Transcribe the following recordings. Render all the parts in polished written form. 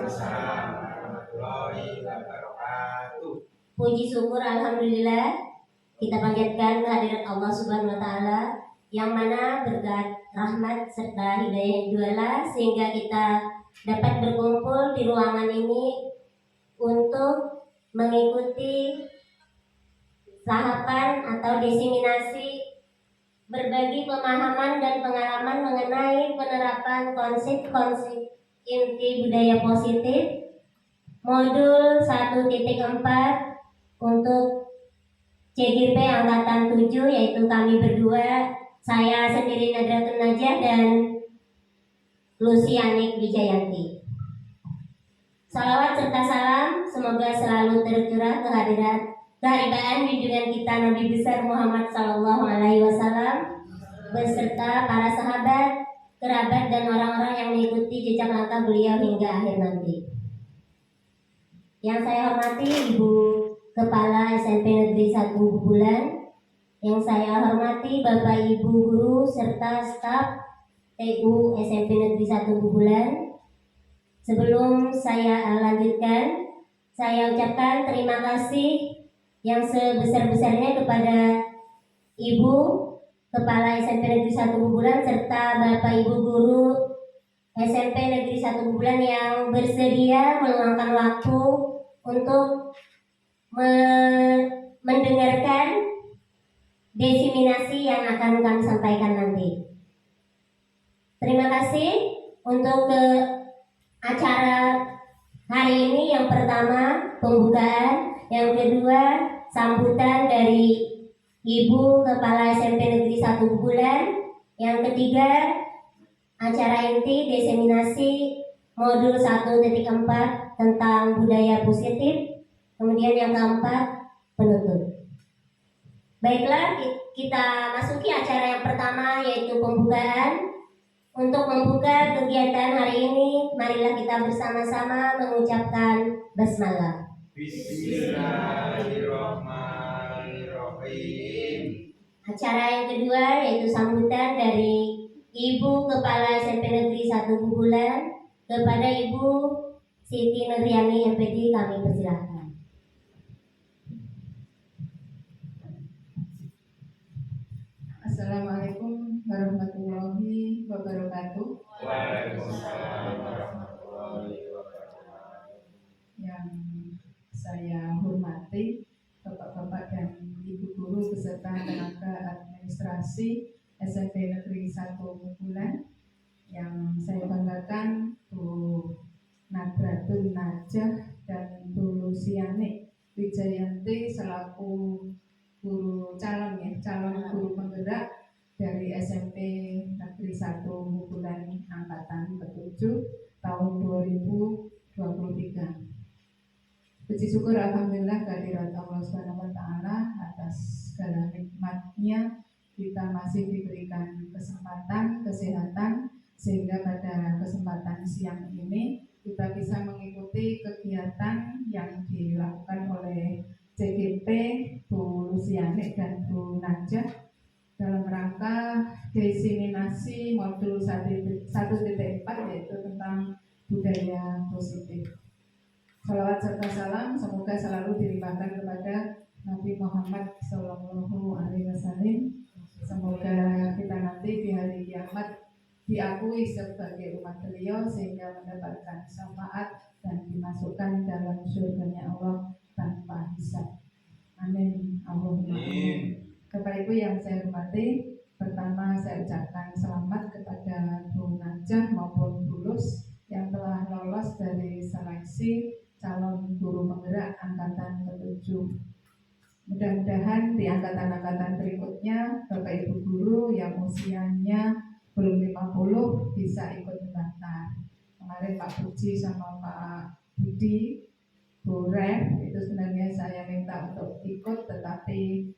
Waalaikumsalam warahmatullahi wabarakatuh. Puji syukur alhamdulillah kita panjatkan kehadirat Allah Subhanahu wa taala yang mana berkat rahmat serta hidayah juala sehingga kita dapat berkumpul di ruangan ini untuk mengikuti tahapan atau diseminasi berbagi pemahaman dan pengalaman mengenai penerapan konsep-konsep inti budaya positif modul 1.4 untuk CGP Angkatan 7, yaitu kami berdua, saya sendiri Nadratun Najah dan Lucianik Wijayanti. Salawat serta salam semoga selalu tercurah kehadiran junjungan kita Nabi besar Muhammad Sallallahu Alaihi Wasallam beserta para sahabat, kerabat dan orang-orang yang mengikuti jejak langkah beliau hingga akhir nanti. Yang saya hormati Ibu Kepala SMP Negeri 1 Bubulan, yang saya hormati Bapak Ibu guru serta staf TU SMP Negeri 1 Bubulan. Sebelum saya lanjutkan, saya ucapkan terima kasih yang sebesar-besarnya kepada Ibu Kepala SMP Negeri 1 Bubulan serta Bapak Ibu guru SMP Negeri 1 Bubulan yang bersedia meluangkan waktu untuk mendengarkan diseminasi yang akan kami sampaikan nanti. Terima kasih untuk acara hari ini. Yang pertama pembukaan, yang kedua sambutan dari Ibu Kepala SMP Negeri 1 Bubulan, yang ketiga acara inti diseminasi modul 1.4 tentang budaya positif, kemudian yang keempat penutup. Baiklah, kita masuki acara yang pertama, yaitu pembukaan. Untuk membuka kegiatan hari ini, marilah kita bersama-sama mengucapkan basmalah. Bismillahirrahmanirrahim. Acara yang kedua yaitu sambutan dari Ibu Kepala SMP Negeri 1 Bubulan kepada Ibu Siti Nuriani MPD, kami persilahkan. Assalamualaikum warahmatullahi wabarakatuh. Waalaikumsalam warahmatullahi wabarakatuh. Yang saya hormati Bapak-bapak dan Ibu guru beserta tenaga administrasi SMP Negeri 1 Bubulan, yang saya banggakan Bu Nadratun Najah dan Bu Lucianik Wijayanti selaku calon guru penggerak dari SMP Negeri 1 Bubulan Angkatan ke-7 tahun 2023. Puji syukur alhamdulillah kehadirat Allah Subhanahu wa taala atas segala nikmatnya kita masih diberikan kesempatan, kesehatan, sehingga pada kesempatan siang ini kita bisa mengikuti kegiatan yang dilakukan oleh CGP Bu Lucianik dan Bu Najah dalam rangka diseminasi modul 1.4 yaitu tentang budaya positif. Salawat serta salam semoga selalu dilimpahkan kepada Nabi Muhammad Sallallahu Alaihi Wasallam. Semoga kita nanti di hari kiamat diakui sebagai umat beliau sehingga mendapatkan syafaat dan dimasukkan dalam surganya Allah tanpa hisab. Amin. Allahumma amin. Bapak Ibu yang saya hormati, pertama saya ucapkan selamat kepada Bu Najah maupun Bu Lus yang telah lolos dari seleksi calon guru penggerak angkatan ke-7. Mudah-mudahan di angkatan-angkatan berikutnya Bapak Ibu guru yang usianya belum 50 bisa ikut mendaftar. Kemarin Pak Puji sama Pak Budi Bu Ren itu sebenarnya saya minta untuk ikut, tetapi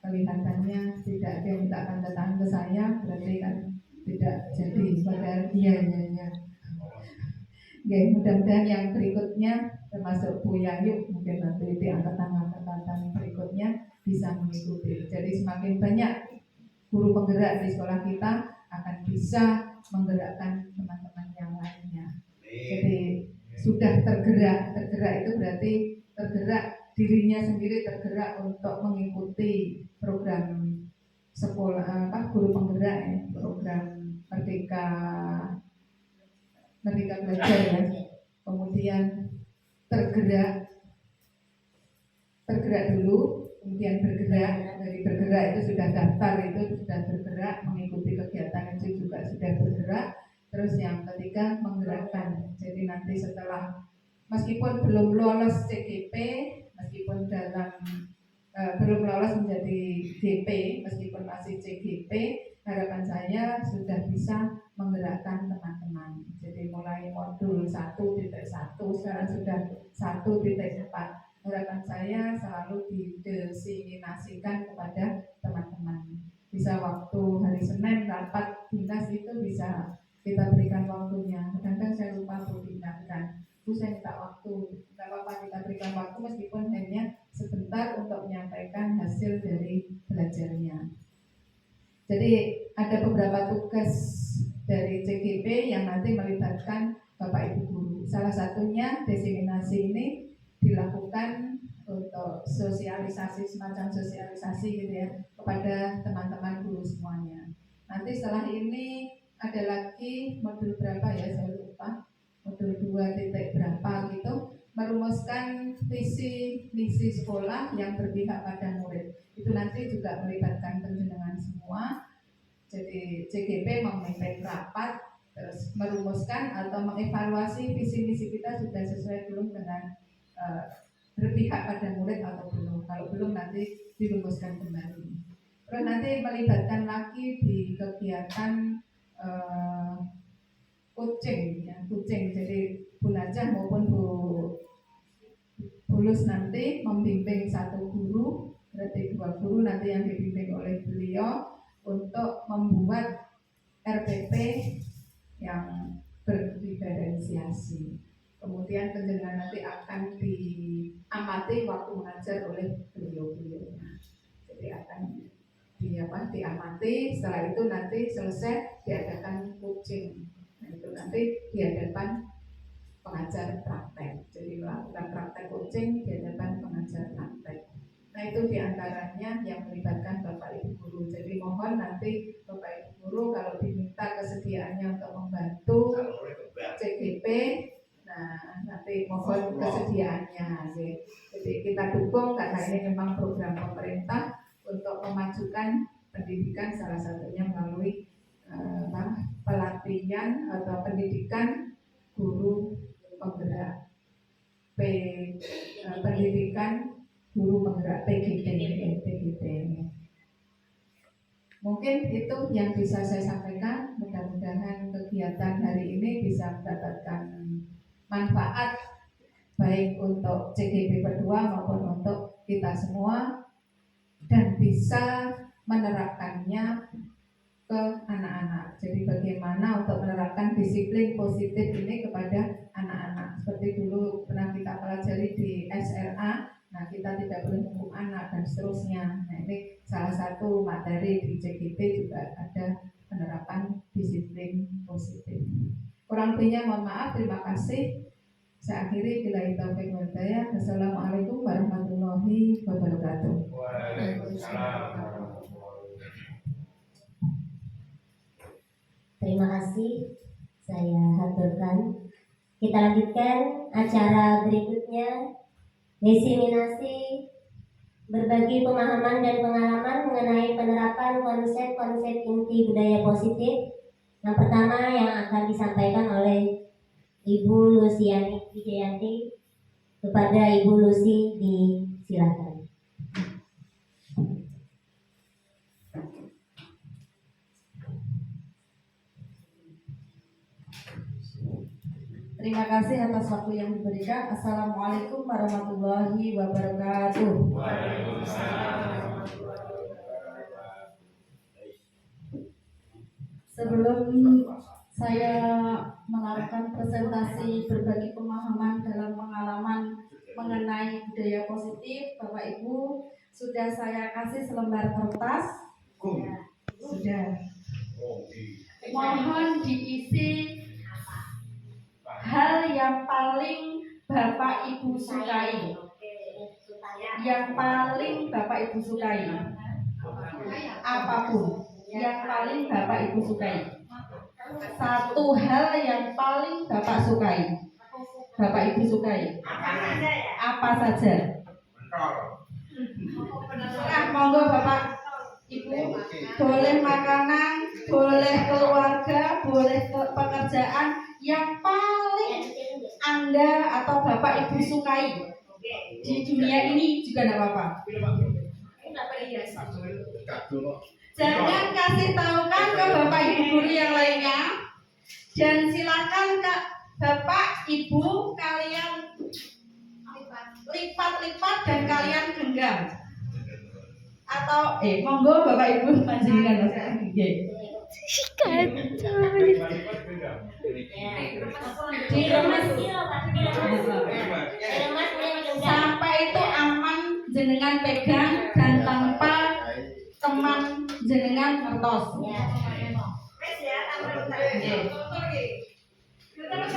kelihatannya tidak ada yang minta tanda tangan ke saya, berarti kan tidak jadi. Padahal iya. Oke, mudah-mudahan yang berikutnya termasuk Bu Yayu mungkin nanti di angkatan-angkatan berikutnya bisa mengikuti. Jadi semakin banyak guru penggerak di sekolah kita akan bisa menggerakkan teman-teman yang lainnya. Jadi sudah tergerak itu berarti tergerak, dirinya sendiri tergerak untuk mengikuti program sekolah guru penggerak ya, program Merdeka Belajar ya. Kemudian tergerak dulu, kemudian bergerak, dari bergerak itu sudah daftar, itu sudah bergerak mengikuti kegiatan itu juga sudah bergerak. Terus yang ketiga menggerakkan, jadi nanti setelah meskipun belum lolos CGP, meskipun belum lolos menjadi GP, meskipun masih CGP, harapan saya sudah bisa menggerakkan teman-teman. Jadi mulai modul 1.1 sekarang sudah 1.4. Harapan saya selalu didiseminasikan kepada teman-teman. Bisa waktu hari Senin rapat dinas itu bisa kita berikan waktunya. Kadang-kadang saya lupa diingatkan. Itu saya minta waktu. Tidak apa-apa kita berikan waktu meskipun hanya sebentar untuk menyampaikan hasil dari belajarnya. Jadi ada beberapa tugas dari CGP yang nanti melibatkan Bapak Ibu guru. Salah satunya diseminasi ini dilakukan untuk sosialisasi, semacam sosialisasi gitu ya, kepada teman-teman guru semuanya. Nanti setelah ini ada lagi modul berapa ya, saya lupa, modul 2 titik berapa gitu, merumuskan visi misi sekolah yang berpihak pada murid. Itu nanti juga melibatkan penjenengan semua. Jadi CGP memimpin rapat, terus merumuskan atau mengevaluasi visi misi kita sudah sesuai belum dengan berpihak pada murid atau belum. Kalau belum nanti dirumuskan kembali. Terus nanti melibatkan lagi di kegiatan coaching ya, coaching. Jadi Bu Najah maupun Bu Bulus nanti membimbing satu guru, berarti 2 guru nanti yang dibimbing oleh beliau untuk membuat RPP yang berdiferensiasi. Kemudian penjelasan nanti akan diamati waktu mengajar oleh beliau-beliau. Jadi akan diamati, setelah itu nanti selesai diadakan coaching. Nah itu nanti di hadapan pengajar praktek. Jadi melakukan praktek coaching di hadapan pengajar praktek. Nah itu diantaranya yang melibatkan Bapak Ibu guru. Jadi mohon nanti Bapak Ibu guru kalau diminta kesediaannya untuk membantu CGP, nah nanti mohon kesediaannya. Jadi kita dukung karena ini memang program pemerintah untuk memajukan pendidikan, salah satunya melalui pelatihan atau pendidikan guru penggerak pendidikan guru penggerak PGP. Mungkin itu yang bisa saya sampaikan. Mudah-mudahan kegiatan hari ini bisa mendapatkan manfaat baik untuk CGP berdua maupun untuk kita semua, dan bisa menerapkannya ke anak-anak. Jadi bagaimana untuk menerapkan disiplin positif ini kepada anak-anak. Seperti dulu pernah kita pelajari di SRA, nah kita tidak boleh menghukum anak dan seterusnya. Nah ini salah satu materi di CGP juga ada penerapan disiplin positif. Kurang lebihnya mohon maaf, terima kasih. Saya akhiri billahi taufiq wal hidayah. Wassalamualaikum warahmatullahi wabarakatuh. Waalaikumsalam warahmatullahi wabarakatuh. Terima kasih, saya haturkan. Kita lanjutkan acara berikutnya, diseminasi berbagi pemahaman dan pengalaman mengenai penerapan konsep-konsep inti budaya positif. Yang pertama yang akan disampaikan oleh Ibu Luciani Wijayanti. Kepada Ibu Lucy disilakan. Terima kasih atas waktu yang diberikan. Assalamualaikum warahmatullahi wabarakatuh. Sebelum saya menaruhkan presentasi berbagi pemahaman dalam pengalaman mengenai budaya positif, Bapak Ibu, sudah saya kasih selembar kertas. Sudah. Mohon diisi hal yang paling Bapak Ibu sukai. Yang paling Bapak Ibu sukai. Apapun yang paling Bapak Ibu sukai. Satu hal yang paling Bapak sukai. Bapak Ibu sukai. Apa saja? Monggo Bapak Ibu, boleh makanan, boleh keluarga, boleh pekerjaan yang paling Anda atau Bapak Ibu sukai di dunia ini juga tidak apa-apa. Jangan kasih tahukan ke Bapak Ibu guru yang lainnya, dan silakan Kak Bapak Ibu kalian lipat-lipat dan kalian genggam. Atau monggo Bapak Ibu panjenengan nggih. Sampai itu aman jenengan pegang dan tanpa teman jenengan ngertos.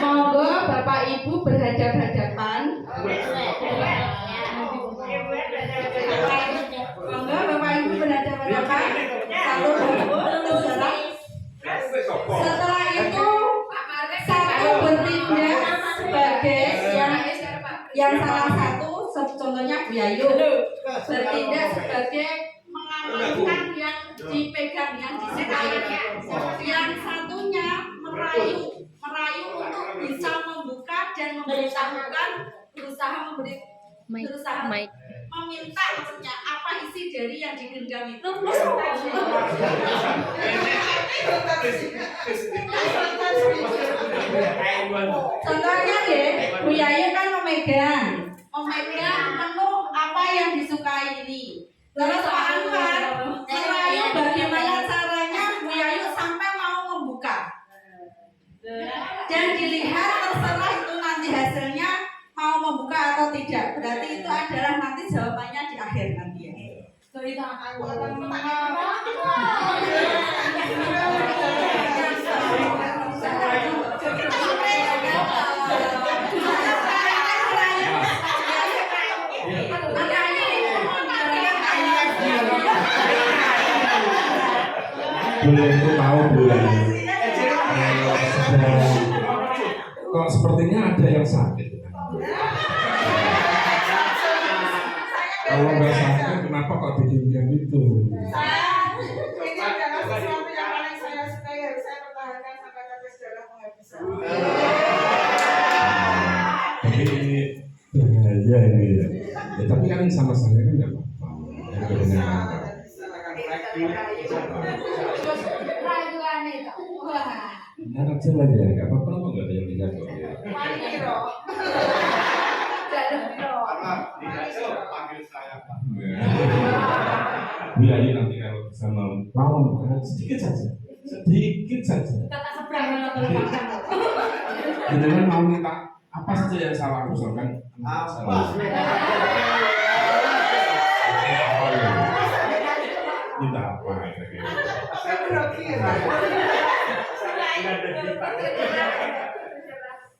Monggo Bapak Ibu berhadap-hadapan. Monggo Bapak Ibu berhadap-hadapan. Setelah itu satu bertindak sebagai yang salah satu, contohnya Bu Yayu bertindak sebagai mengamankan yang dipegang, yang disukai. Yang satunya merayu untuk bisa membuka dan memberitahukan, berusaha meminta maksudnya apa isi dari yang digenggam itu. Contohnya deh, Bu Yayu kan memegang penuh apa yang disukai ini. Terus Pak Anwar merayu bagaimana caranya Bu Yayu sampai mau membuka. Dan dilihat terserah itu nanti hasilnya mau membuka atau tidak. Berarti itu adalah nanti jawabannya di akhir nanti ya. Boleh itu tahu boleh. Kok sepertinya ada yang sakit. Kalau nggak sakit, kenapa kok diam itu? Ini adalah sesuatu yang paling saya sukai, harus saya pertahankan sampai tetes darah penghabisan. Tapi ini bahaya ini ya. Tapi kan sama saya kan nggak apa-apa. Nah, aja lah ya, nggak apa-apa kok, nggak ada yang lihat kok. Bu Yayu nanti kalau bisa mau sedikit saja. Jangan mau minta apa saja yang salah aku kan? Salah. Minta apa kira-kira?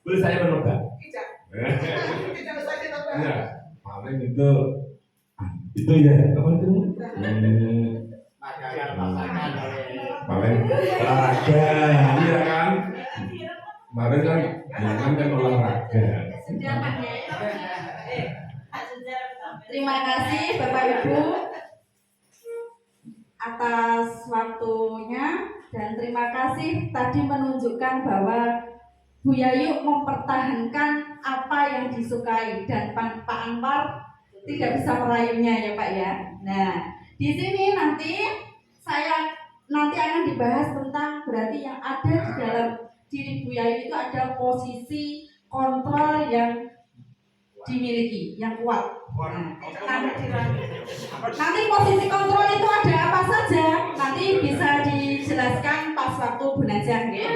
Boleh saya menebak? Tidak usah ditebak. Ya, paling itu ya apa itu? Paling olahraga, iya kan? Kemarin kan, jangan kan olahraga. Terima kasih Bapak Ibu atas waktunya, dan terima kasih tadi menunjukkan bahwa Bu Yayu mempertahankan apa yang disukai, dan Pak Anwar tidak bisa merayunya ya Pak ya. Nah, di sini nanti akan dibahas tentang berarti yang ada di dalam diri Bu Yayu itu ada posisi kontrol yang dimiliki, yang kuat. Nah, nanti posisi kontrol itu ada apa saja? Nanti bisa dijelaskan pas waktu Bu Najah, ya.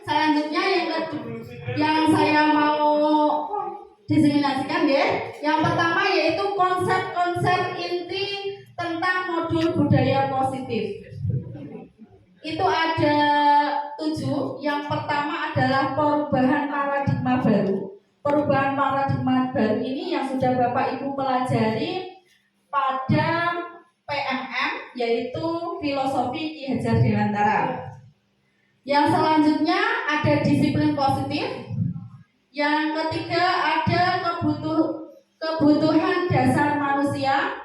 Selanjutnya yang saya mau diseminasikan, ya. Yang pertama yaitu konsep-konsep inti tentang modul budaya positif. Itu ada 7. Yang pertama adalah perubahan paradigma paradigma baru. Perubahan paradigma baru ini yang sudah Bapak Ibu pelajari pada PMM, yaitu filosofi Ki Hajar Dewantara. Yang selanjutnya ada disiplin positif. Yang ketiga ada kebutuhan dasar manusia.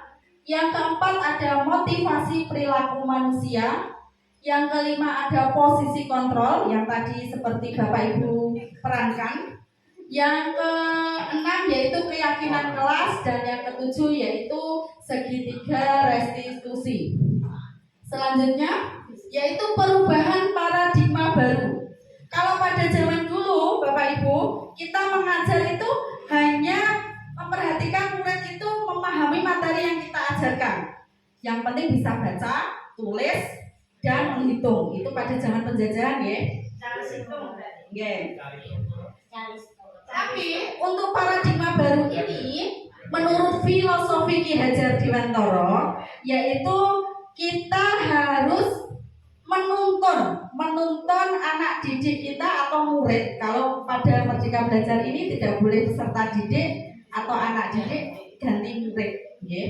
Yang keempat ada motivasi perilaku manusia. Yang kelima ada posisi kontrol yang tadi seperti Bapak Ibu perankan. Yang keenam yaitu keyakinan kelas, dan yang ketujuh yaitu segitiga restitusi. Selanjutnya yaitu perubahan paradigma baru. Kalau pada zaman dulu Bapak Ibu, kita mengajar itu hanya memperhatikan murid itu memahami materi yang kita ajarkan. Yang penting bisa baca, tulis, dan menghitung. Itu pada zaman penjajahan ya. Tapi untuk paradigma baru ini, menurut filosofi Ki Hajar Dewantara, yaitu kita harus menuntun anak didik kita atau murid. Kalau pada Merdeka Belajar ini tidak boleh peserta didik atau anak didik ganti murid, ya.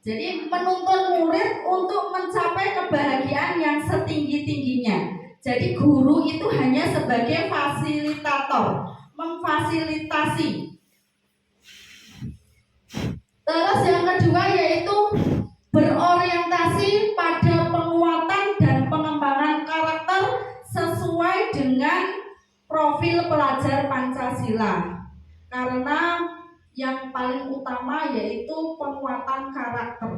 Jadi menuntun murid untuk mencapai kebahagiaan yang setinggi-tingginya. Jadi guru itu hanya sebagai fasilitator, memfasilitasi. Terus yang kedua yaitu berorientasi pada penguatan dan pengembangan karakter sesuai dengan profil pelajar Pancasila. Karena yang paling utama yaitu penguatan karakter.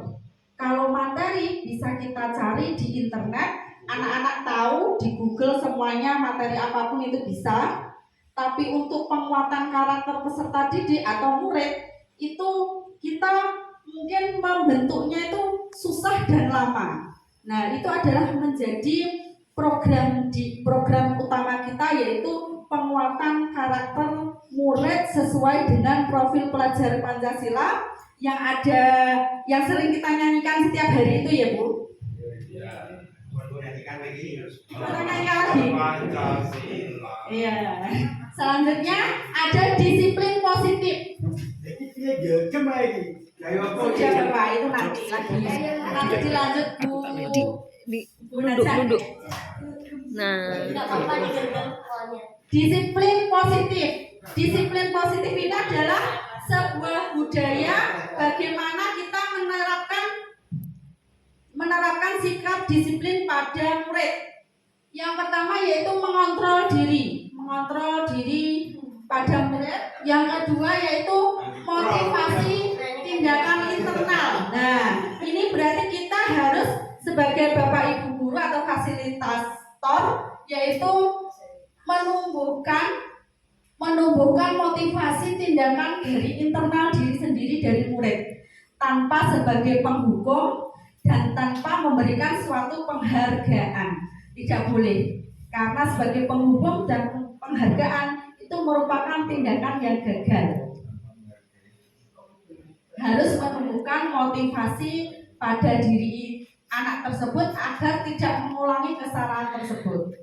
Kalau materi bisa kita cari di internet, anak-anak tahu di Google semuanya, materi apapun itu bisa. Tapi untuk penguatan karakter peserta didik atau murid itu kita mungkin membentuknya itu susah dan lama. Nah, itu adalah menjadi program utama kita, yaitu penguatan karakter murid sesuai dengan profil pelajar Pancasila yang sering kita nyanyikan setiap hari itu ya Bu. Kita nyanyikan lagi. Iya. Selanjutnya ada disiplin positif. Sudah Bapak, itu nanti lagi. Nanti dilanjut Bu. Duduk. Nah, Disiplin positif. Disiplin positif ini adalah sebuah budaya bagaimana kita menerapkan sikap disiplin pada murid. Yang pertama yaitu mengontrol diri pada murid. Yang kedua yaitu motivasi tindakan internal. Nah, ini berarti kita harus sebagai Bapak Ibu guru atau fasilitator yaitu menumbuhkan motivasi tindakan dari internal diri sendiri dari murid, tanpa sebagai penghukum dan tanpa memberikan suatu penghargaan. Tidak boleh, karena sebagai penghukum dan penghargaan itu merupakan tindakan yang gagal. Harus menumbuhkan motivasi pada diri anak tersebut agar tidak mengulangi kesalahan tersebut.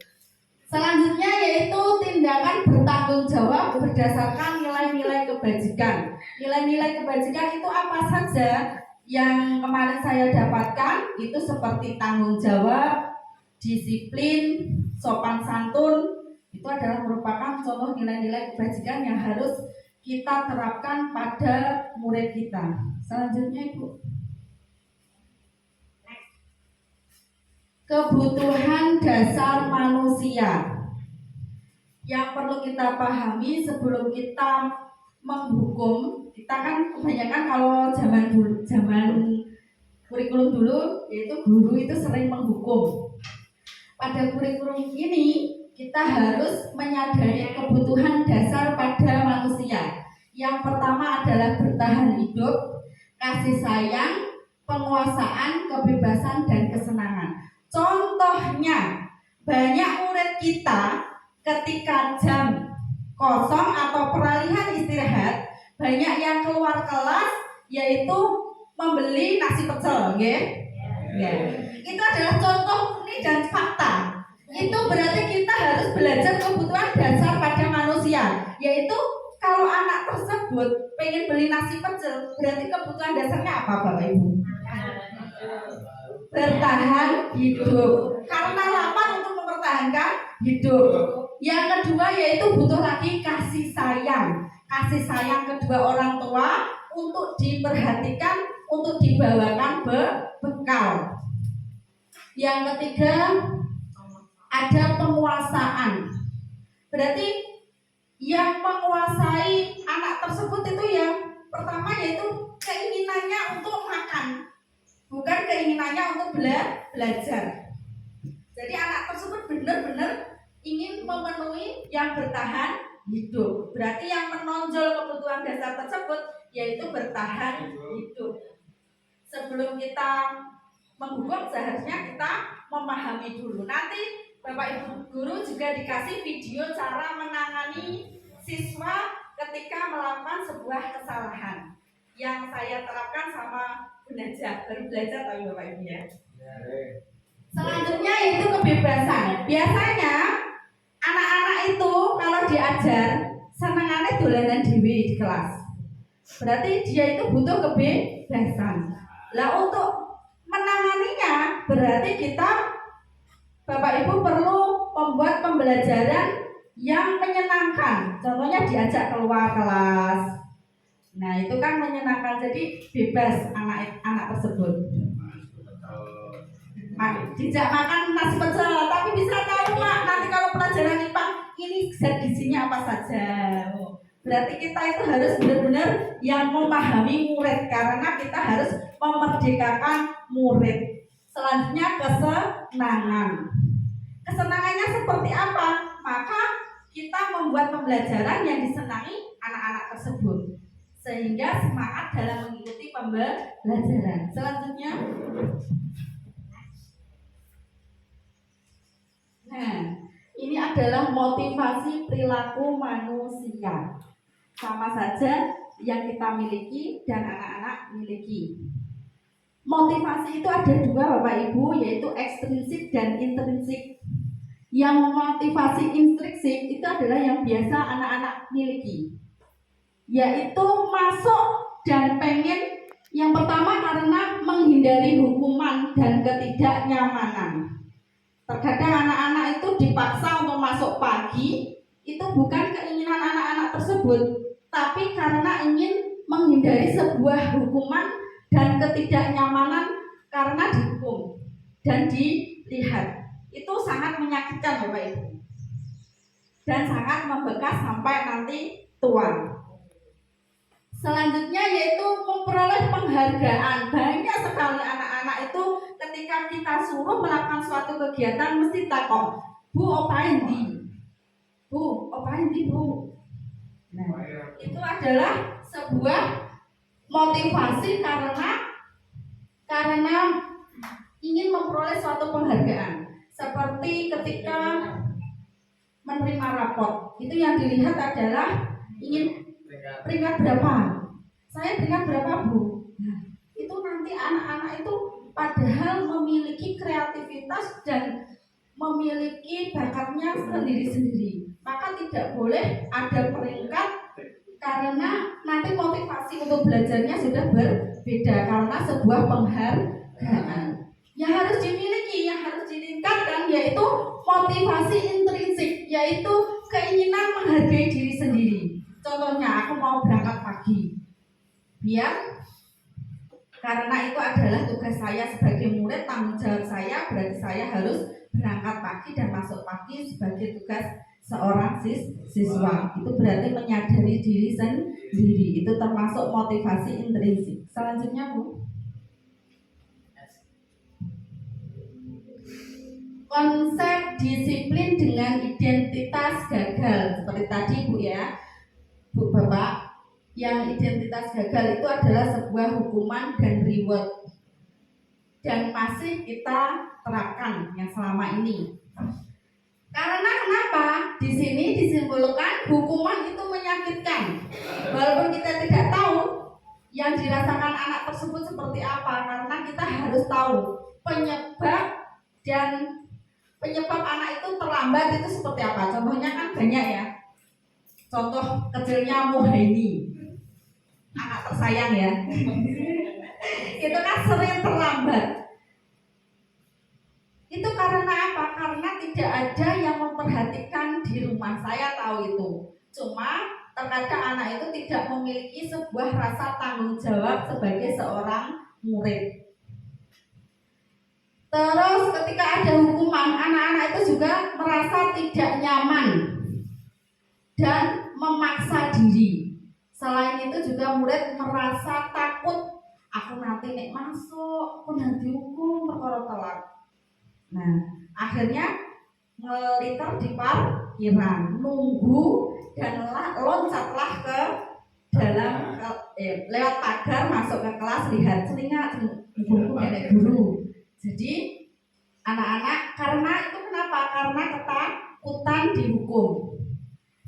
Selanjutnya yaitu tindakan bertanggung jawab berdasarkan nilai-nilai kebajikan. Nilai-nilai kebajikan itu apa saja yang kemarin saya dapatkan? Itu seperti tanggung jawab, disiplin, sopan santun. Itu adalah merupakan contoh nilai-nilai kebajikan yang harus kita terapkan pada murid kita. Selanjutnya Ibu. Kebutuhan dasar manusia yang perlu kita pahami sebelum kita menghukum. Kita kan kebanyakan kalau zaman kurikulum dulu yaitu guru itu sering menghukum. Pada kurikulum ini kita harus menyadari kebutuhan dasar pada manusia. Yang pertama adalah bertahan hidup, kasih sayang, penguasaan, kebebasan, dan kesenangan. Contohnya, banyak murid kita ketika jam kosong atau peralihan istirahat, banyak yang keluar kelas yaitu membeli nasi pecel, ya. Itu adalah contoh ini dan fakta. Itu berarti kita harus belajar kebutuhan dasar pada manusia, yaitu kalau anak tersebut pengen beli nasi pecel, berarti kebutuhan dasarnya apa Bapak Ibu? Bertahan hidup. Karena lapar untuk mempertahankan hidup. Yang kedua yaitu butuh lagi kasih sayang. Kasih sayang kedua orang tua untuk diperhatikan, untuk dibawakan bekal. Yang ketiga ada penguasaan. Berarti yang menguasai anak tersebut itu ya pertama yaitu keinginannya untuk makan, bukan keinginannya untuk belajar. Jadi anak tersebut benar-benar ingin memenuhi yang bertahan hidup. Berarti yang menonjol kebutuhan dasar tersebut yaitu bertahan hidup. Sebelum kita menghukum seharusnya kita memahami dulu. Nanti Bapak Ibu guru juga dikasih video cara menangani siswa ketika melakukan sebuah kesalahan yang saya terapkan sama belajar, baru belajar tapi Bapak Ibu ya. Selanjutnya itu kebebasan. Biasanya anak-anak itu kalau diajar senangannya dolanan dewi di kelas. Berarti dia itu butuh kebebasan. Lah untuk menanganinya berarti kita Bapak Ibu perlu membuat pembelajaran yang menyenangkan. Contohnya diajak keluar kelas. Nah itu kan menyenangkan, jadi bebas anak tersebut. Dijak makan nasi pecel, tapi bisa tahu Mak nanti kalau pelajaran IPA ini zat gizinya apa saja. Berarti kita itu harus benar-benar yang memahami murid, karena kita harus memerdekakan murid. Selanjutnya kesenangan. Kesenangannya seperti apa? Maka kita membuat pembelajaran yang disenangi anak-anak tersebut sehingga semangat dalam mengikuti pembelajaran. Selanjutnya, nah ini adalah motivasi perilaku manusia. Sama saja yang kita miliki dan anak-anak miliki. Motivasi itu ada dua Bapak Ibu, yaitu ekstrinsik dan intrinsik. Yang motivasi intrinsik itu adalah yang biasa anak-anak miliki, yaitu masuk dan pengen yang pertama karena menghindari hukuman dan ketidaknyamanan. Terkadang anak-anak itu dipaksa untuk masuk pagi, itu bukan keinginan anak-anak tersebut, tapi karena ingin menghindari sebuah hukuman dan ketidaknyamanan karena dihukum dan dilihat. Itu sangat menyakitkan Bapak Ibu dan sangat membekas sampai nanti tua. Selanjutnya yaitu memperoleh penghargaan. Banyak sekali anak-anak itu ketika kita suruh melakukan suatu kegiatan mesti takut, Bu opain di, Bu opain di Bu. Nah, itu adalah sebuah motivasi karena ingin memperoleh suatu penghargaan. Seperti ketika menerima raport, itu yang dilihat adalah ingin peringkat berapa? Saya peringkat berapa Bu? Nah, itu nanti anak-anak itu padahal memiliki kreativitas dan memiliki bakatnya sendiri-sendiri. Maka tidak boleh ada peringkat karena nanti motivasi untuk belajarnya sudah berbeda karena sebuah penghargaan. Yang harus dimiliki, yang harus ditingkatkan yaitu motivasi intrinsik, yaitu keinginan menghargai diri sendiri. Contohnya aku mau berangkat pagi, biar karena itu adalah tugas saya sebagai murid, tanggung jawab saya, berarti saya harus berangkat pagi dan masuk pagi sebagai tugas seorang siswa. Itu berarti menyadari diri sendiri. Itu termasuk motivasi intrinsik. Selanjutnya Bu, konsep disiplin dengan identitas gagal. Seperti tadi Bu ya, Bu Bapak, yang identitas gagal itu adalah sebuah hukuman dan reward, dan masih kita terapkan yang selama ini. Karena kenapa? Di sini disimpulkan hukuman itu menyakitkan. Walaupun kita tidak tahu yang dirasakan anak tersebut seperti apa, karena kita harus tahu penyebab penyebab anak itu terlambat itu seperti apa? Contohnya kan banyak ya. Contoh kecilnya Muhaini, anak tersayang ya. Itu kan sering terlambat. Itu karena apa? Karena tidak ada yang memperhatikan di rumah. Saya tahu itu. Cuma terkadang anak itu tidak memiliki sebuah rasa tanggung jawab sebagai seorang murid. Terus ketika ada hukuman, anak-anak itu juga merasa tidak nyaman dan memaksa diri. Selain itu juga murid merasa takut, aku nanti nek masuk, aku nanti hukum perkara telat. Nah, akhirnya ngeliter di parkiran, nunggu dan loncatlah ke dalam lewat pagar masuk ke kelas, lihat telinga buku nenek guru. Jadi anak-anak karena itu kenapa? Karena ketakutan dihukum.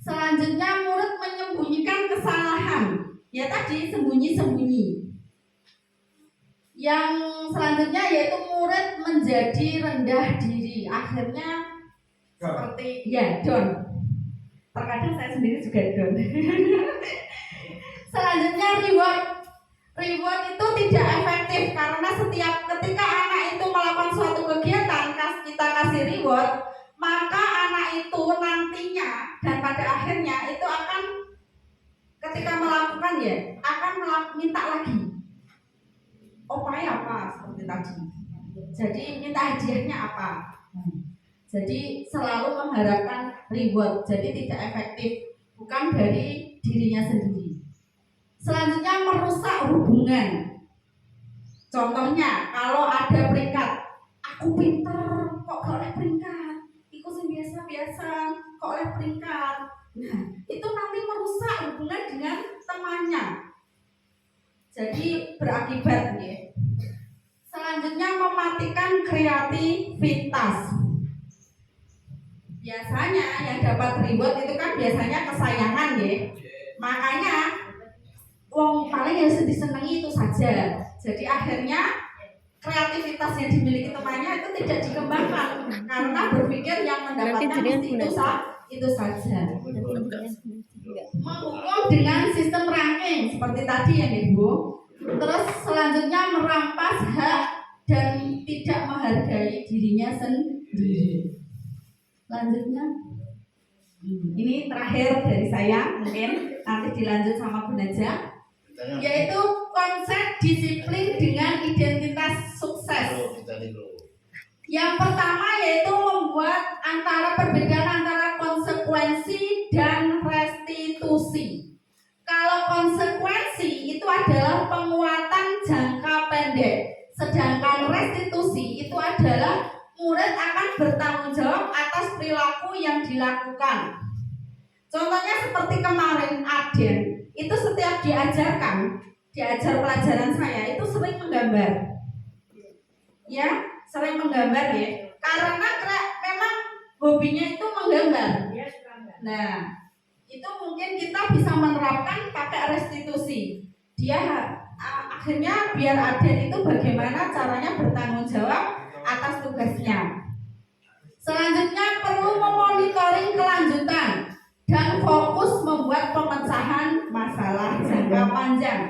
Selanjutnya murid menyembunyikan kesalahan. Ya tadi sembunyi-sembunyi. Yang selanjutnya yaitu murid menjadi rendah diri. Akhirnya seperti ya don. Terkadang saya sendiri juga don. Selanjutnya reward itu tidak efektif karena ketika anak itu melakukan suatu kegiatan kita kasih reward, maka anak itu nantinya dan pada akhirnya itu akan ketika melakukan akan minta lagi. Upaya apa seperti tadi. Jadi minta hadiahnya apa. Jadi selalu mengharapkan reward. Jadi tidak efektif, bukan dari dirinya sendiri. Selanjutnya merusak hubungan. Contohnya kalau ada peringkat, aku pinter kok gak oleh peringkat, ikut yang biasa-biasa kok oleh peringkat. Nah, itu nanti merusak hubungan dengan temannya. Jadi berakibat ya. Selanjutnya mematikan kreativitas. Biasanya yang dapat reward itu kan biasanya kesayangan ya. Makanya wong paling yang disenangi itu saja. Jadi akhirnya kreativitas yang dimiliki temannya itu tidak dikembangkan karena berpikir yang mendapatkan itu saja. Menghukum dengan sistem ranking seperti tadi ya Ibu. Terus selanjutnya merampas hak dan tidak menghargai dirinya sendiri. Selanjutnya ini terakhir dari saya, mungkin nanti dilanjut sama Bu Najah, yaitu konsep disiplin dengan identitas sukses. Yang pertama yaitu membuat perbedaan antara konsekuensi dan restitusi. Kalau konsekuensi itu adalah penguatan jangka pendek, sedangkan restitusi itu adalah murid akan bertanggung jawab atas perilaku yang dilakukan. Contohnya seperti kemarin Aden, itu setiap diajar pelajaran saya itu sering menggambar. Ya, sering menggambar ya. Karena memang hobinya itu menggambar. Nah, itu mungkin kita bisa menerapkan pakai restitusi. Dia akhirnya biar Aden itu bagaimana caranya bertanggung jawab atas tugasnya. Selanjutnya perlu memonitoring kelanjutan dan fokus membuat pemecahan masalah jangka panjang.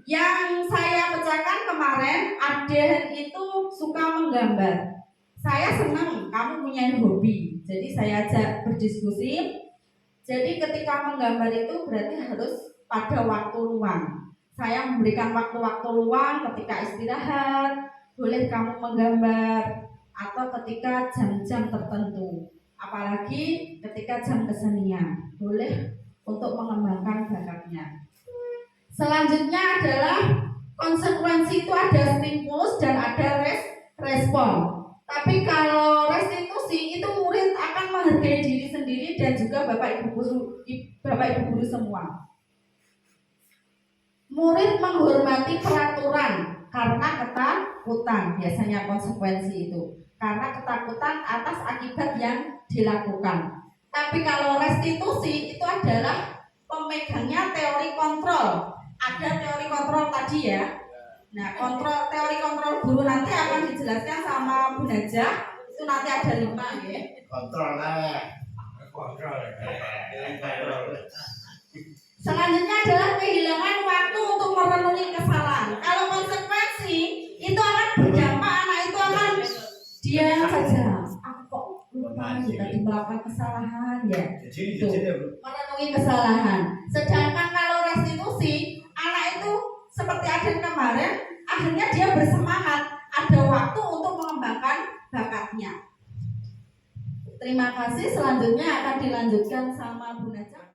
Yang saya pecahkan kemarin, Aden itu suka menggambar. Saya senang kamu punya hobi, jadi saya ajak berdiskusi. Jadi ketika menggambar itu berarti harus pada waktu luang. Saya memberikan waktu-waktu luang ketika istirahat, boleh kamu menggambar, atau ketika jam-jam tertentu. Apalagi ketika jam kesenian, boleh untuk mengembangkan bakatnya. Selanjutnya adalah konsekuensi itu ada stimulus dan ada respon. Tapi kalau restitusi itu murid akan menghargai diri sendiri dan juga bapak ibu guru semua. Murid menghormati peraturan karena ketakutan, biasanya konsekuensi itu karena ketakutan atas akibat yang dilakukan. Tapi kalau restitusi itu adalah pemegangnya teori kontrol. Ada teori kontrol tadi ya. Nah, teori kontrol guru nanti akan dijelaskan sama Bu Najah. Itu nanti ada 5 ya. Kontrol lah. Selanjutnya adalah kehilangan waktu untuk merenungi kesalahan. Kalau konsekuensi itu akan berdampak, anak itu akan diam saja. Aku kok lupa tadi melakukan kesalahan ya. Itu merenungi kesalahan. Sedangkan kalau restitusi, anak itu seperti Aden kemarin, akhirnya dia bersemangat, ada waktu untuk mengembangkan bakatnya. Terima kasih. Selanjutnya akan dilanjutkan sama Bu Najwa.